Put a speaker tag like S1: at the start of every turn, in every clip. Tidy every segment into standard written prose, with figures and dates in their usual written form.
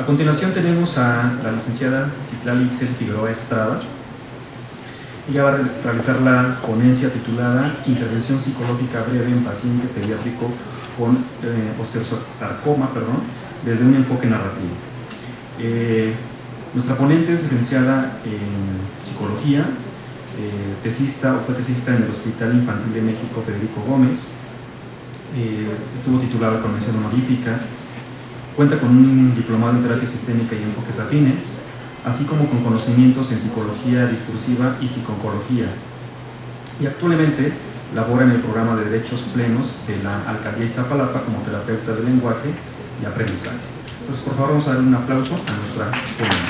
S1: continuación tenemos a la licenciada Citlali Itzel Figueroa Estrada. Ella va a realizar la ponencia titulada Intervención psicológica breve en paciente pediátrico con osteosarcoma, desde un enfoque narrativo. Nuestra ponente es licenciada en psicología, tesista o fue tesista en el Hospital Infantil de México Federico Gómez, estuvo titulada con mención honorífica, cuenta con un diplomado en terapia sistémica y enfoques afines, así como con conocimientos en psicología discursiva y psiconcología, y actualmente labora en el programa de Derechos Plenos de la Alcaldía Iztapalapa como terapeuta de lenguaje y aprendizaje. Entonces, por favor, vamos a dar un aplauso a nuestra ponente.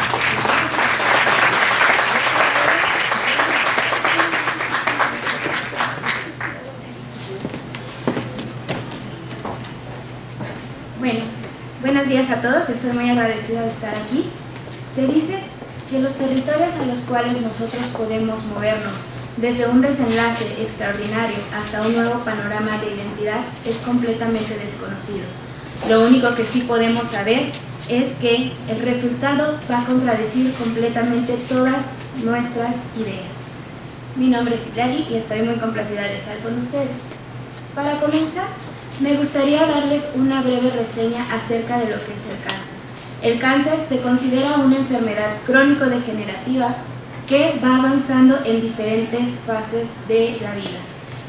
S2: Bueno, buenos días a todos, estoy muy agradecida de estar aquí. Se dice que los territorios a los cuales nosotros podemos movernos, desde un desenlace extraordinario hasta un nuevo panorama de identidad, es completamente desconocido. Lo único que sí podemos saber es que el resultado va a contradecir completamente todas nuestras ideas. Mi nombre es Citlali y estoy muy complacida de estar con ustedes. Para comenzar, me gustaría darles una breve reseña acerca de lo que es el cáncer. El cáncer se considera una enfermedad crónico-degenerativa que va avanzando en diferentes fases de la vida,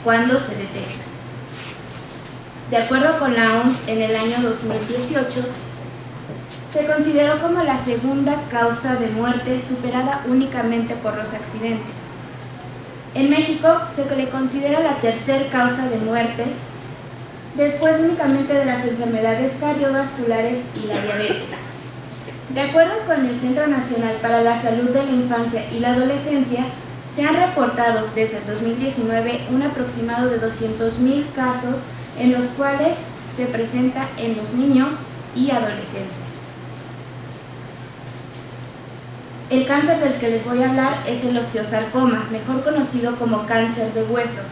S2: cuando se detecta. De acuerdo con la OMS, en el año 2018, se consideró como la segunda causa de muerte, superada únicamente por los accidentes. En México se le considera la tercera causa de muerte, después únicamente de las enfermedades cardiovasculares y la diabetes. De acuerdo con el Centro Nacional para la Salud de la Infancia y la Adolescencia, se han reportado desde el 2019 un aproximado de 200,000 casos en los cuales se presenta en los niños y adolescentes. El cáncer del que les voy a hablar es el osteosarcoma, mejor conocido como cáncer de hueso.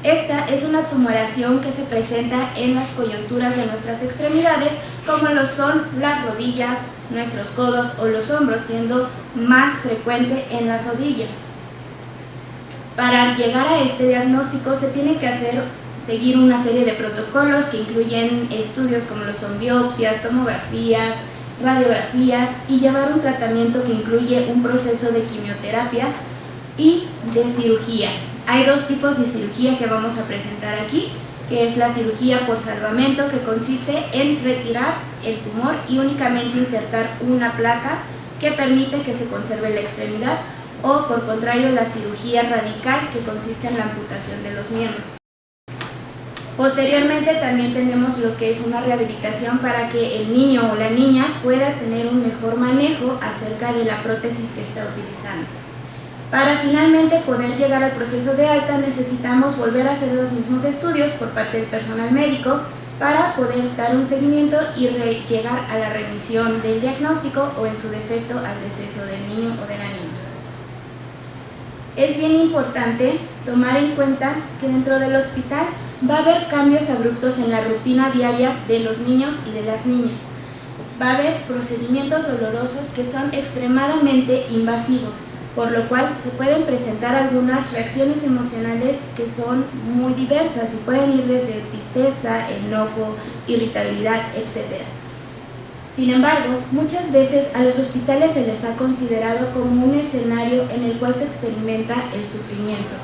S2: Esta es una tumoración que se presenta en las coyunturas de nuestras extremidades, como lo son las rodillas, nuestros codos o los hombros, siendo más frecuente en las rodillas. Para llegar a este diagnóstico se tiene que seguir una serie de protocolos que incluyen estudios como lo son biopsias, tomografías, radiografías y llevar un tratamiento que incluye un proceso de quimioterapia y de cirugía. Hay dos tipos de cirugía que vamos a presentar aquí, que es la cirugía por salvamento, que consiste en retirar el tumor y únicamente insertar una placa que permite que se conserve la extremidad, o por contrario la cirugía radical, que consiste en la amputación de los miembros. Posteriormente también tenemos lo que es una rehabilitación para que el niño o la niña pueda tener un mejor manejo acerca de la prótesis que está utilizando. Para finalmente poder llegar al proceso de alta necesitamos volver a hacer los mismos estudios por parte del personal médico para poder dar un seguimiento y llegar a la remisión del diagnóstico o en su defecto al deceso del niño o de la niña. Es bien importante tomar en cuenta que dentro del hospital va a haber cambios abruptos en la rutina diaria de los niños y de las niñas. Va a haber procedimientos dolorosos que son extremadamente invasivos, por lo cual se pueden presentar algunas reacciones emocionales que son muy diversas y pueden ir desde tristeza, enojo, irritabilidad, etc. Sin embargo, muchas veces a los hospitales se les ha considerado como un escenario en el cual se experimenta el sufrimiento.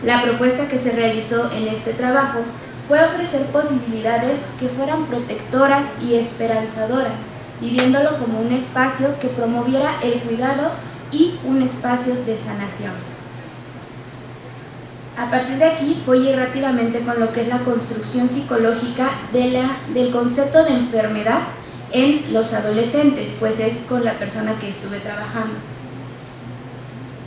S2: La propuesta que se realizó en este trabajo fue ofrecer posibilidades que fueran protectoras y esperanzadoras, viviéndolo como un espacio que promoviera el cuidado y un espacio de sanación. A partir de aquí voy a ir rápidamente con lo que es la construcción psicológica del concepto de enfermedad en los adolescentes, pues es con la persona que estuve trabajando.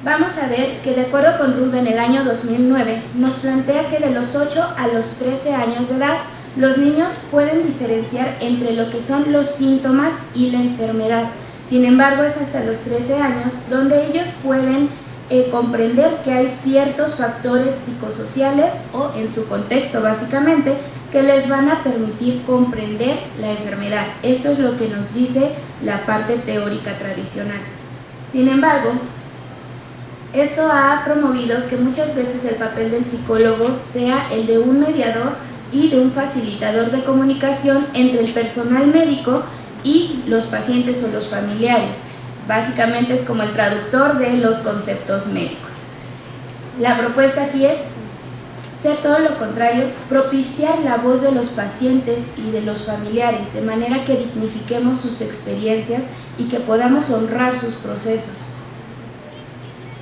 S2: Vamos a ver que de acuerdo con Rudd en el año 2009 nos plantea que de los 8 a los 13 años de edad los niños pueden diferenciar entre lo que son los síntomas y la enfermedad. Sin embargo, es hasta los 13 años donde ellos pueden comprender que hay ciertos factores psicosociales o en su contexto básicamente que les van a permitir comprender la enfermedad. Esto es lo que nos dice la parte teórica tradicional. Sin embargo, esto ha promovido que muchas veces el papel del psicólogo sea el de un mediador y de un facilitador de comunicación entre el personal médico y los pacientes o los familiares. Básicamente es como el traductor de los conceptos médicos. La propuesta aquí es ser todo lo contrario, propiciar la voz de los pacientes y de los familiares, de manera que dignifiquemos sus experiencias y que podamos honrar sus procesos.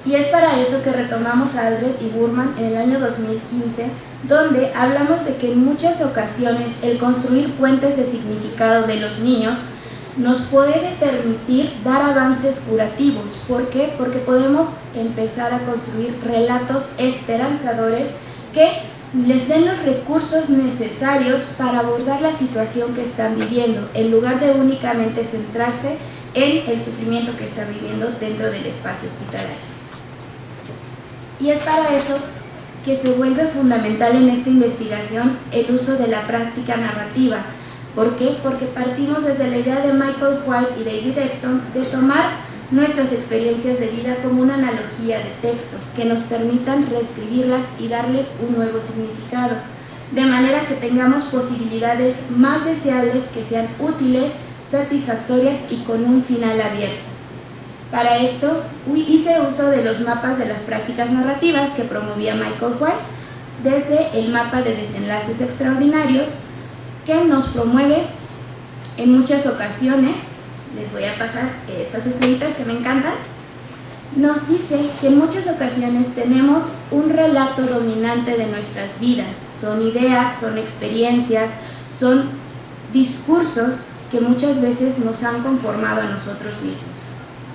S2: Y es para eso que retomamos a Aldred y Burman en el año 2015, donde hablamos de que en muchas ocasiones el construir puentes de significado de los niños nos puede permitir dar avances curativos. ¿Por qué? Porque podemos empezar a construir relatos esperanzadores que les den los recursos necesarios para abordar la situación que están viviendo, en lugar de únicamente centrarse en el sufrimiento que está viviendo dentro del espacio hospitalario. Y es para eso que se vuelve fundamental en esta investigación el uso de la práctica narrativa. ¿Por qué? Porque partimos desde la idea de Michael White y David Eckstone de tomar nuestras experiencias de vida como una analogía de texto, que nos permitan reescribirlas y darles un nuevo significado, de manera que tengamos posibilidades más deseables que sean útiles, satisfactorias y con un final abierto. Para esto hice uso de los mapas de las prácticas narrativas que promovía Michael White, desde el mapa de desenlaces extraordinarios, que nos promueve en muchas ocasiones. Les voy a pasar estas estrellitas que me encantan. Nos dice que en muchas ocasiones tenemos un relato dominante de nuestras vidas. Son ideas, son experiencias, son discursos que muchas veces nos han conformado a nosotros mismos.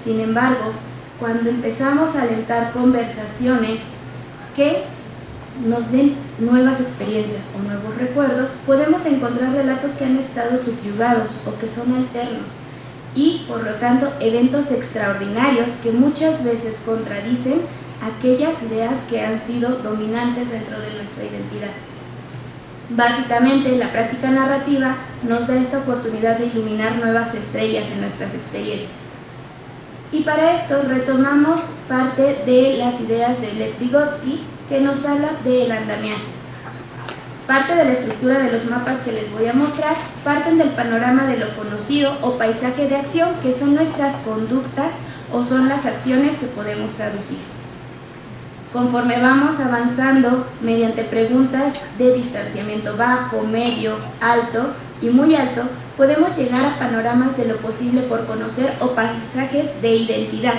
S2: Sin embargo, cuando empezamos a alentar conversaciones que nos den nuevas experiencias o nuevos recuerdos, podemos encontrar relatos que han estado subyugados o que son alternos y, por lo tanto, eventos extraordinarios que muchas veces contradicen aquellas ideas que han sido dominantes dentro de nuestra identidad. Básicamente, la práctica narrativa nos da esta oportunidad de iluminar nuevas estrellas en nuestras experiencias. Y para esto retomamos parte de las ideas de Lev Vygotsky, que nos habla del andamiaje. Parte de la estructura de los mapas que les voy a mostrar parten del panorama de lo conocido o paisaje de acción, que son nuestras conductas o son las acciones que podemos traducir. Conforme vamos avanzando mediante preguntas de distanciamiento bajo, medio, alto y muy alto, podemos llegar a panoramas de lo posible por conocer o paisajes de identidad.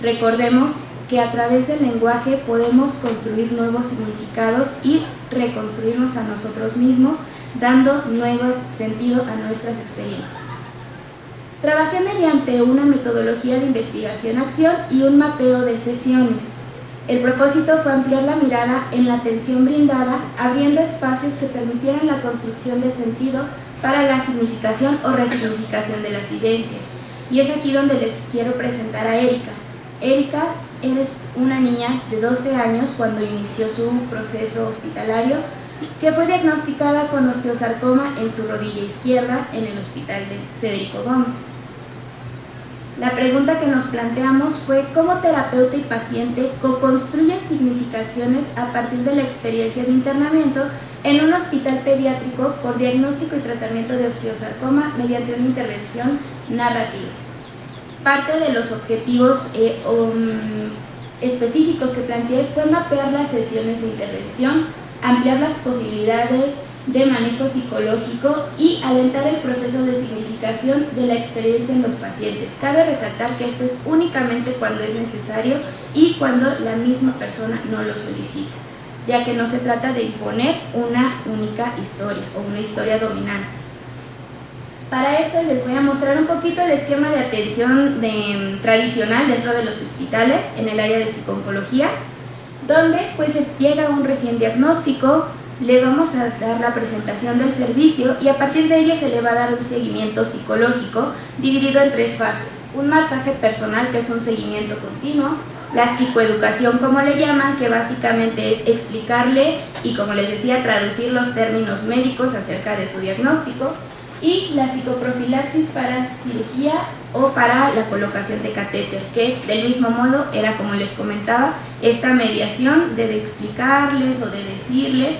S2: Recordemos que a través del lenguaje podemos construir nuevos significados y reconstruirnos a nosotros mismos, dando nuevo sentido a nuestras experiencias. Trabajé mediante una metodología de investigación-acción y un mapeo de sesiones. El propósito fue ampliar la mirada en la atención brindada, abriendo espacios que permitieran la construcción de sentido para la significación o resignificación de las vivencias. Y es aquí donde les quiero presentar a Erika. Erika es una niña de 12 años cuando inició su proceso hospitalario, que fue diagnosticada con osteosarcoma en su rodilla izquierda en el hospital de Federico Gómez. La pregunta que nos planteamos fue cómo terapeuta y paciente co-construyen significaciones a partir de la experiencia de internamiento en un hospital pediátrico por diagnóstico y tratamiento de osteosarcoma mediante una intervención narrativa. Parte de los objetivos específicos que planteé fue mapear las sesiones de intervención, ampliar las posibilidades de manejo psicológico y alentar el proceso de significación de la experiencia en los pacientes. Cabe resaltar que esto es únicamente cuando es necesario y cuando la misma persona no lo solicita, ya que no se trata de imponer una única historia o una historia dominante. Para esto les voy a mostrar un poquito el esquema de atención tradicional dentro de los hospitales en el área de psico-oncología, donde pues se llega a un recién diagnóstico, le vamos a dar la presentación del servicio y a partir de ello se le va a dar un seguimiento psicológico dividido en 3 fases. Un marcaje personal, que es un seguimiento continuo, la psicoeducación, como le llaman, que básicamente es explicarle y, como les decía, traducir los términos médicos acerca de su diagnóstico, y la psicoprofilaxis para cirugía o para la colocación de catéter, que del mismo modo era, como les comentaba, esta mediación de explicarles o de decirles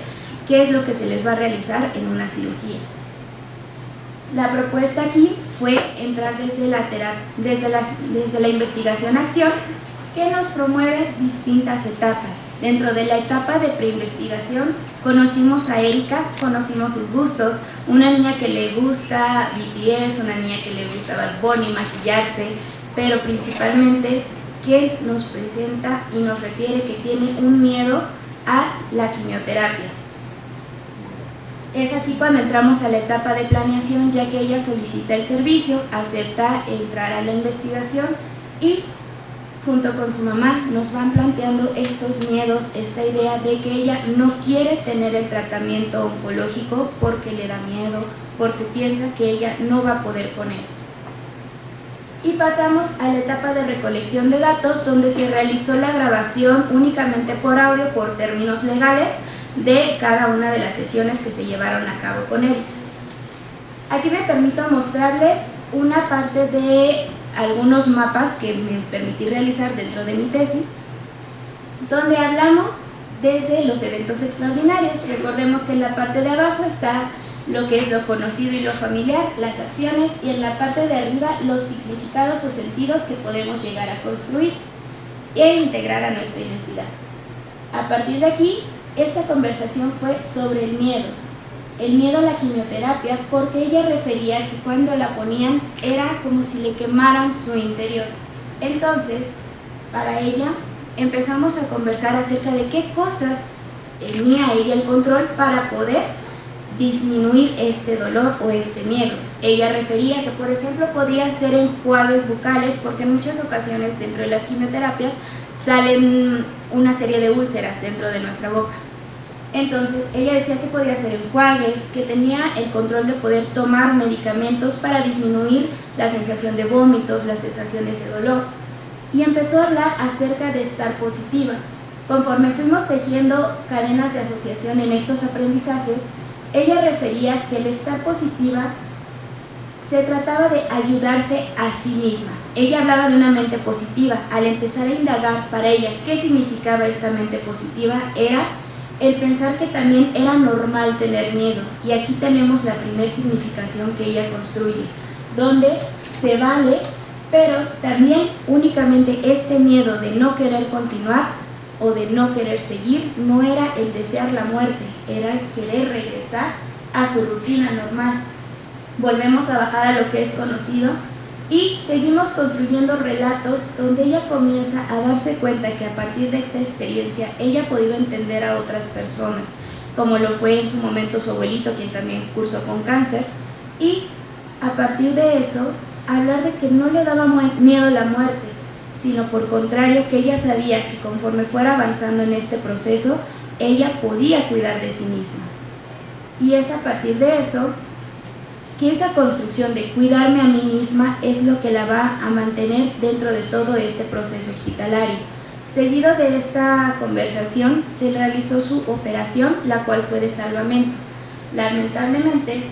S2: qué es lo que se les va a realizar en una cirugía. La propuesta aquí fue entrar desde la investigación-acción, que nos promueve distintas etapas. Dentro de la etapa de preinvestigación conocimos a Erika, conocimos sus gustos, una niña que le gusta BTS, una niña que le gusta Bad Bunny, maquillarse, pero principalmente que nos presenta y nos refiere que tiene un miedo a la quimioterapia. Es aquí cuando entramos a la etapa de planeación, ya que ella solicita el servicio, acepta entrar a la investigación y junto con su mamá nos van planteando estos miedos, esta idea de que ella no quiere tener el tratamiento oncológico porque le da miedo, porque piensa que ella no va a poder con él. Y pasamos a la etapa de recolección de datos, donde se realizó la grabación únicamente por audio, por términos legales, de cada una de las sesiones que se llevaron a cabo con él. Aquí me permito mostrarles una parte de algunos mapas que me permití realizar dentro de mi tesis, donde hablamos desde los eventos extraordinarios. Recordemos que en la parte de abajo está lo que es lo conocido y lo familiar, las acciones, y en la parte de arriba los significados o sentidos que podemos llegar a construir e integrar a nuestra identidad. A partir de aquí, esta conversación fue sobre el miedo a la quimioterapia, porque ella refería que cuando la ponían era como si le quemaran su interior. Entonces, para ella, empezamos a conversar acerca de qué cosas tenía ella el control para poder disminuir este dolor o este miedo. Ella refería que, por ejemplo, podía ser enjuagues bucales, porque en muchas ocasiones dentro de las quimioterapias salen una serie de úlceras dentro de nuestra boca. Entonces ella decía que podía hacer enjuagues, que tenía el control de poder tomar medicamentos para disminuir la sensación de vómitos, las sensaciones de dolor, y empezó a hablar acerca de estar positiva. Conforme fuimos tejiendo cadenas de asociación en estos aprendizajes, ella refería que el estar positiva se trataba de ayudarse a sí misma. Ella hablaba de una mente positiva. Al empezar a indagar para ella qué significaba esta mente positiva, era el pensar que también era normal tener miedo. Y aquí tenemos la primera significación que ella construye, donde se vale, pero también únicamente este miedo de no querer continuar o de no querer seguir no era el desear la muerte, era el querer regresar a su rutina normal. Volvemos a bajar a lo que es conocido y seguimos construyendo relatos donde ella comienza a darse cuenta que a partir de esta experiencia ella ha podido entender a otras personas, como lo fue en su momento su abuelito, quien también cursó con cáncer, y a partir de eso hablar de que no le daba miedo la muerte, sino por contrario que ella sabía que conforme fuera avanzando en este proceso ella podía cuidar de sí misma. Y es a partir de eso que esa construcción de cuidarme a mí misma es lo que la va a mantener dentro de todo este proceso hospitalario. Seguido de esta conversación se realizó su operación, la cual fue de salvamento. Lamentablemente,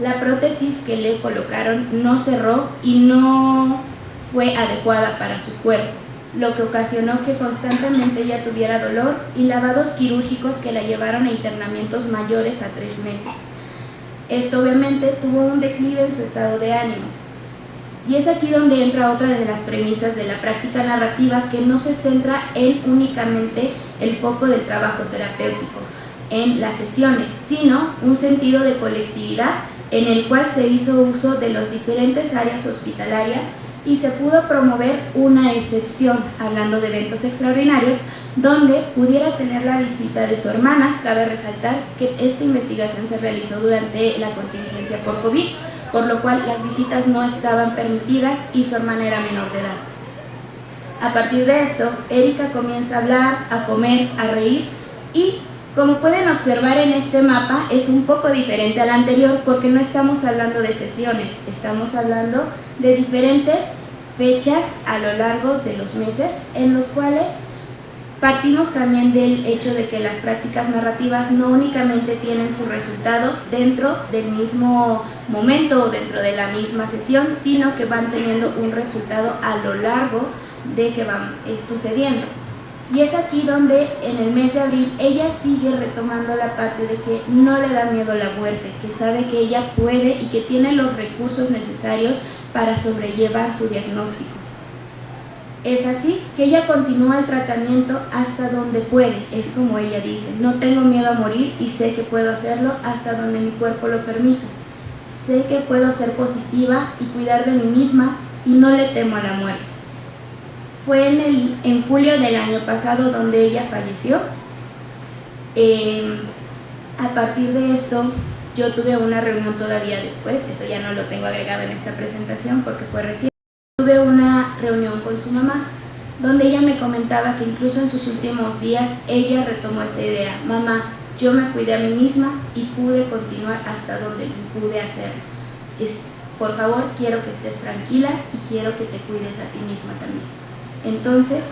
S2: la prótesis que le colocaron no cerró y no fue adecuada para su cuerpo, lo que ocasionó que constantemente ella tuviera dolor y lavados quirúrgicos que la llevaron a internamientos mayores a 3 meses. Esto obviamente tuvo un declive en su estado de ánimo. Y es aquí donde entra otra de las premisas de la práctica narrativa, que no se centra en únicamente el foco del trabajo terapéutico en las sesiones, sino un sentido de colectividad en el cual se hizo uso de las diferentes áreas hospitalarias y se pudo promover una excepción, hablando de eventos extraordinarios, donde pudiera tener la visita de su hermana. Cabe resaltar que esta investigación se realizó durante la contingencia por COVID, por lo cual las visitas no estaban permitidas y su hermana era menor de edad. A partir de esto, Erika comienza a hablar, a comer, a reír, y como pueden observar en este mapa es un poco diferente al anterior porque no estamos hablando de sesiones, estamos hablando de diferentes fechas a lo largo de los meses, en los cuales partimos también del hecho de que las prácticas narrativas no únicamente tienen su resultado dentro del mismo momento o dentro de la misma sesión, sino que van teniendo un resultado a lo largo de que van sucediendo. Y es aquí donde en el mes de abril ella sigue retomando la parte de que no le da miedo la muerte, que sabe que ella puede y que tiene los recursos necesarios para sobrellevar su diagnóstico. Es así que ella continúa el tratamiento hasta donde puede, es como ella dice, no tengo miedo a morir y sé que puedo hacerlo hasta donde mi cuerpo lo permita. Sé que puedo ser positiva y cuidar de mí misma y no le temo a la muerte. Fue en julio del año pasado donde ella falleció. A partir de esto, yo tuve una reunión todavía después, esto ya no lo tengo agregado en esta presentación porque fue recién. Tuve una reunión con su mamá, donde ella me comentaba que incluso en sus últimos días ella retomó esta idea: mamá, yo me cuidé a mí misma y pude continuar hasta donde pude hacerlo. Por favor, quiero que estés tranquila y quiero que te cuides a ti misma también. Entonces,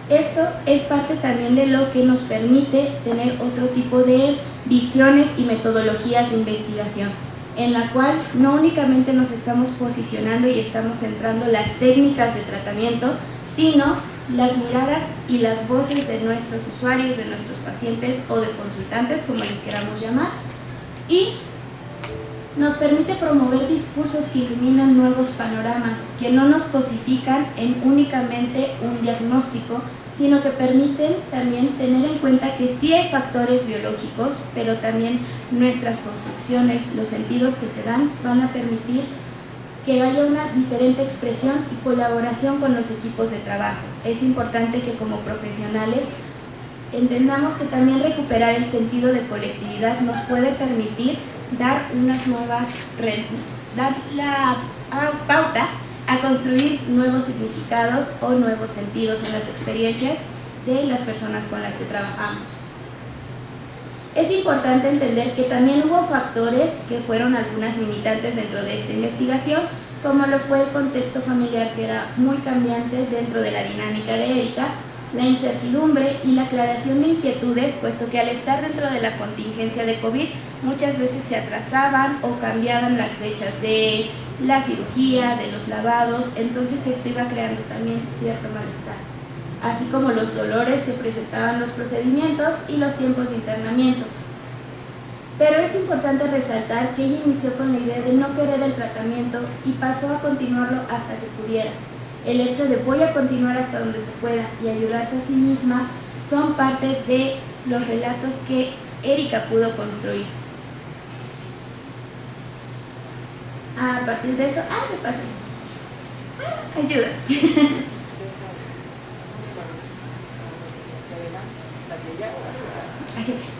S2: esto es parte también de lo que nos permite tener otro tipo de visiones y metodologías de investigación, en la cual no únicamente nos estamos posicionando y estamos centrando las técnicas de tratamiento, sino las miradas y las voces de nuestros usuarios, de nuestros pacientes o de consultantes, como les queramos llamar, y nos permite promover discursos que iluminan nuevos panoramas, que no nos cosifican en únicamente un diagnóstico, sino que permiten también tener en cuenta que sí hay factores biológicos, pero también nuestras construcciones, los sentidos que se dan, van a permitir que haya una diferente expresión y colaboración con los equipos de trabajo. Es importante que como profesionales entendamos que también recuperar el sentido de colectividad nos puede permitir dar unas nuevas, dar la pauta a construir nuevos significados o nuevos sentidos en las experiencias de las personas con las que trabajamos. Es importante entender que también hubo factores que fueron algunas limitantes dentro de esta investigación, como lo fue el contexto familiar, que era muy cambiante dentro de la dinámica de Erika, la incertidumbre y la aclaración de inquietudes, puesto que al estar dentro de la contingencia de COVID, muchas veces se atrasaban o cambiaban las fechas de la cirugía, de los lavados, entonces esto iba creando también cierto malestar, así como los dolores que presentaban los procedimientos y los tiempos de internamiento. Pero es importante resaltar que ella inició con la idea de no querer el tratamiento y pasó a continuarlo hasta que pudiera. El hecho de voy a continuar hasta donde se pueda y ayudarse a sí misma son parte de los relatos que Erika pudo construir. A partir de eso, me pasé. Ayuda. Así es.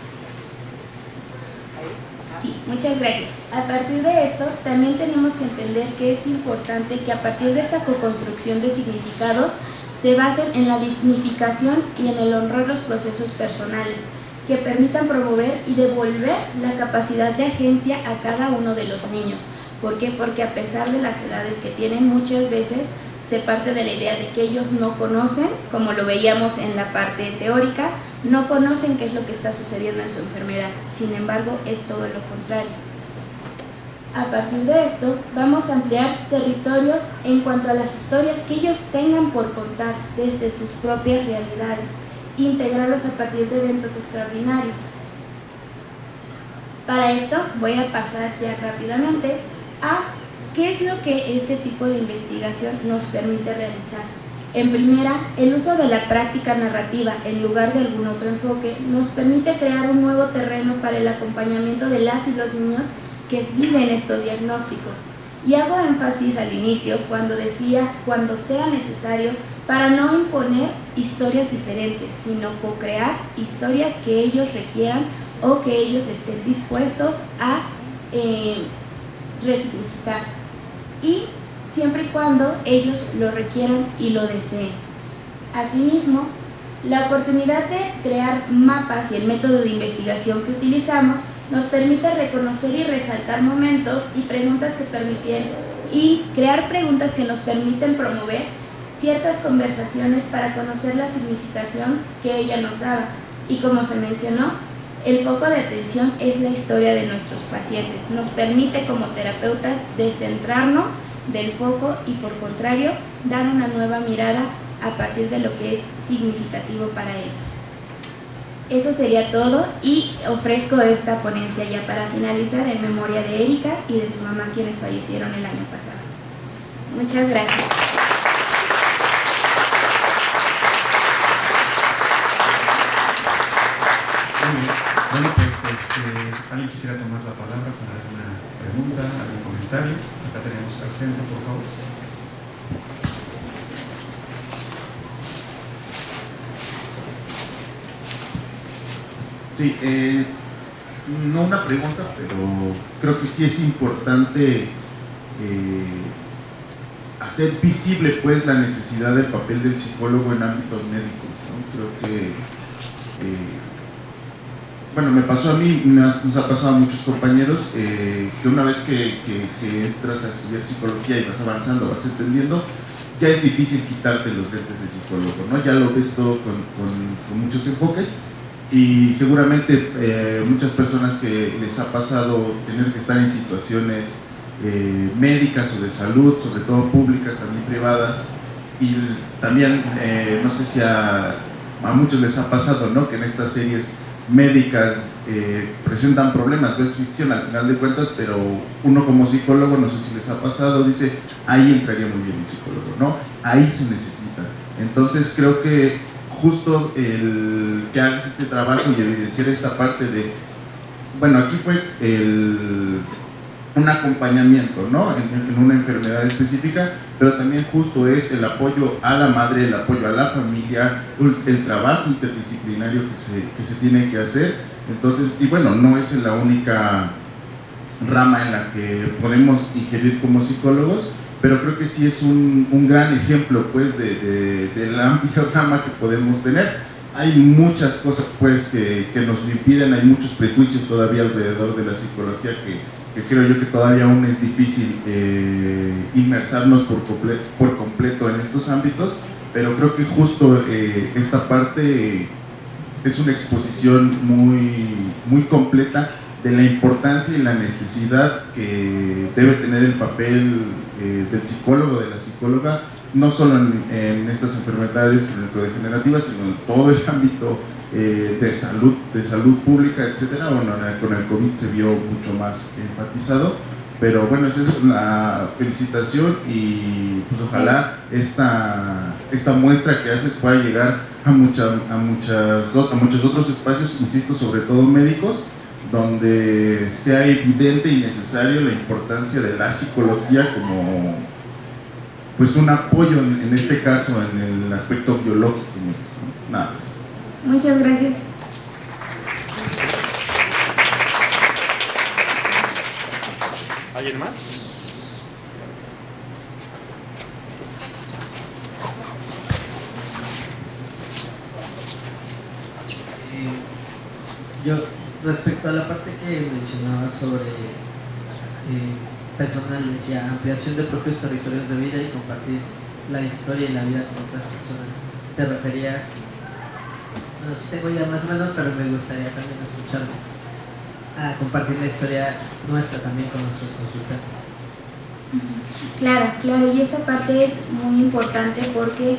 S2: Sí, muchas gracias. A partir de esto, también tenemos que entender que es importante que a partir de esta co-construcción de significados se basen en la dignificación y en el honrar los procesos personales, que permitan promover y devolver la capacidad de agencia a cada uno de los niños. ¿Por qué? Porque a pesar de las edades que tienen, muchas veces se parte de la idea de que ellos no conocen, como lo veíamos en la parte teórica, no conocen qué es lo que está sucediendo en su enfermedad. Sin embargo, es todo lo contrario. A partir de esto, vamos a ampliar territorios en cuanto a las historias que ellos tengan por contar desde sus propias realidades, integrarlos a partir de eventos extraordinarios. Para esto, voy a pasar ya rápidamente a qué es lo que este tipo de investigación nos permite realizar. En primera, el uso de la práctica narrativa en lugar de algún otro enfoque nos permite crear un nuevo terreno para el acompañamiento de las y los niños que viven estos diagnósticos. Y hago énfasis al inicio cuando decía cuando sea necesario, para no imponer historias diferentes, sino co-crear historias que ellos requieran o que ellos estén dispuestos a resignificar. Y siempre y cuando ellos lo requieran y lo deseen. Asimismo, la oportunidad de crear mapas y el método de investigación que utilizamos nos permite reconocer y resaltar momentos y preguntas que y crear preguntas que nos permiten promover ciertas conversaciones para conocer la significación que ella nos daba. Y como se mencionó, el foco de atención es la historia de nuestros pacientes. Nos permite como terapeutas descentrarnos del foco y, por contrario, dar una nueva mirada a partir de lo que es significativo para ellos. Eso sería todo y ofrezco esta ponencia ya para finalizar en memoria de Erika y de su mamá, quienes fallecieron el año pasado. Muchas gracias.
S1: Bueno, pues ¿alguien quisiera tomar la palabra para alguna pregunta, algún comentario? Acá tenemos al centro, por favor.
S3: Sí, no una pregunta, pero creo que sí es importante hacer visible pues la necesidad del papel del psicólogo en ámbitos médicos, ¿no? Creo que bueno, me pasó a mí, nos ha pasado a muchos compañeros que una vez que entras a estudiar psicología y vas avanzando, vas entendiendo, ya es difícil quitarte los lentes de psicólogo, ¿no? Ya lo ves todo con muchos enfoques. Y seguramente muchas personas que les ha pasado tener que estar en situaciones médicas o de salud, sobre todo públicas, también privadas, y también no sé si a muchos les ha pasado, ¿no? Que en estas series médicas presentan problemas, es ficción al final de cuentas, pero uno como psicólogo, no sé si les ha pasado, dice, ahí entraría muy bien un psicólogo, ¿no? Ahí se necesita. Entonces creo que justo el que hagas este trabajo y evidenciar esta parte de, bueno, aquí fue un acompañamiento, ¿no? En una enfermedad específica, pero también justo es el apoyo a la madre, el apoyo a la familia, el trabajo interdisciplinario que se tiene que hacer. Entonces, y bueno, no es la única rama en la que podemos ingerir como psicólogos, pero creo que sí es un gran ejemplo pues de la amplia rama que podemos tener. Hay muchas cosas pues que nos lo impiden, hay muchos prejuicios todavía alrededor de la psicología que creo yo que todavía aún es difícil inmersarnos por completo en estos ámbitos, pero creo que justo esta parte es una exposición muy completa de la importancia y la necesidad que debe tener el papel del psicólogo, de la psicóloga, no solo en estas enfermedades crónico-degenerativas, sino en todo el ámbito de salud pública, etcétera. Bueno, con el COVID se vio mucho más enfatizado, pero bueno, esa es la felicitación y pues ojalá esta muestra que haces pueda llegar a muchos otros espacios, insisto, sobre todo médicos, donde sea evidente y necesario la importancia de la psicología como pues un apoyo en este caso en el aspecto biológico, ¿no? Nada más.
S2: Muchas gracias.
S4: ¿Alguien más?
S5: Yo, respecto a la parte que mencionaba sobre personales y ampliación de propios territorios de vida y compartir la historia y la vida con otras personas, ¿te referías? Bueno, sí tengo ya más o menos, pero me gustaría también escuchar a compartir la historia nuestra también con nuestros consultantes.
S2: Claro, y esta parte es muy importante porque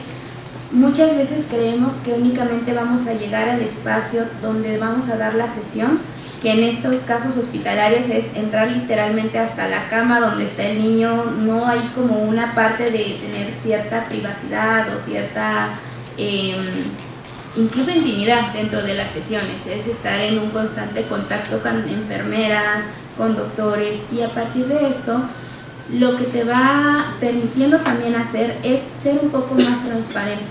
S2: muchas veces creemos que únicamente vamos a llegar al espacio donde vamos a dar la sesión, que en estos casos hospitalarios es entrar literalmente hasta la cama donde está el niño. No hay como una parte de tener cierta privacidad o cierta incluso intimidad dentro de las sesiones. Es estar en un constante contacto con enfermeras, con doctores, y a partir de esto lo que te va permitiendo también hacer es ser un poco más transparente.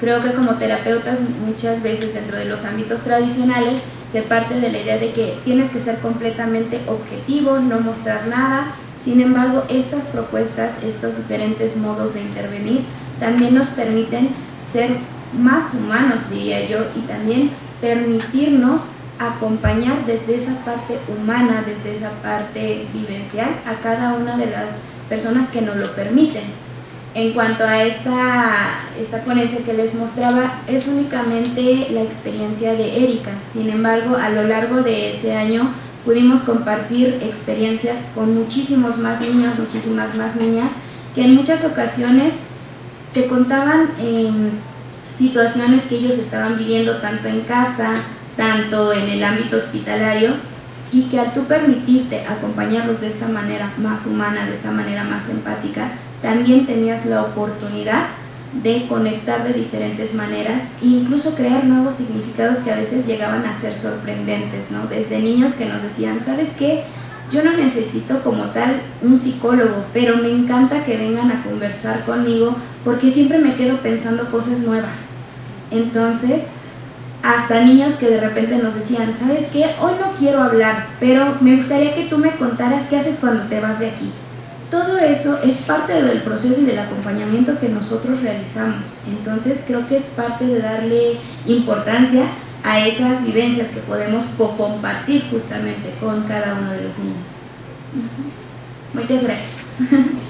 S2: Creo que como terapeutas muchas veces dentro de los ámbitos tradicionales se parte de la idea de que tienes que ser completamente objetivo, no mostrar nada. Sin embargo, estas propuestas, estos diferentes modos de intervenir también nos permiten ser más humanos, diría yo, y también permitirnos acompañar desde esa parte humana, desde esa parte vivencial a cada una de las personas que nos lo permiten. En cuanto a esta ponencia que les mostraba, es únicamente la experiencia de Erika. Sin embargo, a lo largo de ese año pudimos compartir experiencias con muchísimos más niños, muchísimas más niñas, que en muchas ocasiones te contaban situaciones que ellos estaban viviendo tanto en casa, tanto en el ámbito hospitalario, y que al tú permitirte acompañarlos de esta manera más humana, de esta manera más empática, también tenías la oportunidad de conectar de diferentes maneras e incluso crear nuevos significados que a veces llegaban a ser sorprendentes, ¿no? Desde niños que nos decían, ¿sabes qué? Yo no necesito como tal un psicólogo, pero me encanta que vengan a conversar conmigo porque siempre me quedo pensando cosas nuevas. Entonces, hasta niños que de repente nos decían, ¿sabes qué? Hoy no quiero hablar, pero me gustaría que tú me contaras qué haces cuando te vas de aquí. Todo eso es parte del proceso y del acompañamiento que nosotros realizamos. Entonces creo que es parte de darle importancia a esas vivencias que podemos compartir justamente con cada uno de los niños. Muchas gracias.